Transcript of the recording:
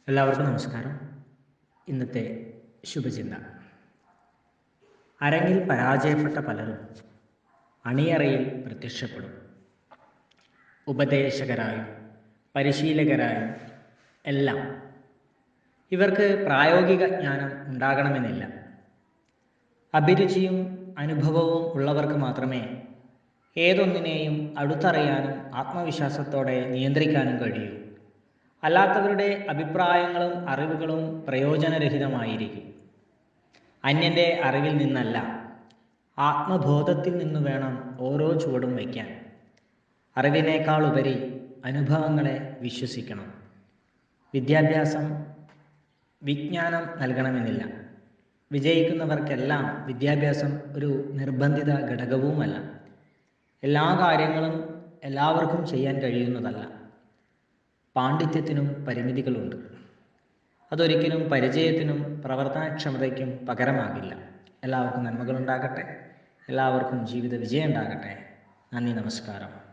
എല്ലാവർക്കും നമസ്കാരം. ഇന്നത്തെ ശുഭചിന്ത. അരങ്ങിൽ പരാജയപ്പെട്ട പലരും അണിയറയിൽ പ്രത്യക്ഷപ്പെടും. ഉപദേശകരായും പരിശീലകരായും എല്ലാം. ഇവർക്ക് പ്രായോഗിക ജ്ഞാനം ഉണ്ടാകണമെന്നില്ല. അഭിരുചിയും അനുഭവവും ഉള്ളവർക്ക് മാത്രമേ ഏതൊന്നിനെയും അടുത്തറിയാനും ആത്മവിശ്വാസത്തോടെ നിയന്ത്രിക്കാനും കഴിയൂ. അല്ലാത്തവരുടെ അഭിപ്രായങ്ങളും അറിവുകളും പ്രയോജനരഹിതമായിരിക്കും. അന്യൻ്റെ അറിവിൽ നിന്നല്ല, ആത്മബോധത്തിൽ നിന്നു വേണം ഓരോ ചുവടും വയ്ക്കാൻ. അറിവിനേക്കാളുപരി അനുഭവങ്ങളെ വിശ്വസിക്കണം. വിദ്യാഭ്യാസം വിജ്ഞാനം നൽകണമെന്നില്ല. വിജയിക്കുന്നവർക്കെല്ലാം വിദ്യാഭ്യാസം ഒരു നിർബന്ധിത ഘടകവുമല്ല. എല്ലാ കാര്യങ്ങളും എല്ലാവർക്കും ചെയ്യാൻ കഴിയുന്നതല്ല. പാണ്ഡിത്യത്തിനും പരിമിതികളുണ്ട്. അതൊരിക്കലും പരിചയത്തിനും പ്രവർത്തനക്ഷമതയ്ക്കും പകരമാകില്ല. എല്ലാവർക്കും നന്മകളുണ്ടാകട്ടെ. എല്ലാവർക്കും ജീവിത വിജയം ഉണ്ടാകട്ടെ. നന്ദി, നമസ്കാരം.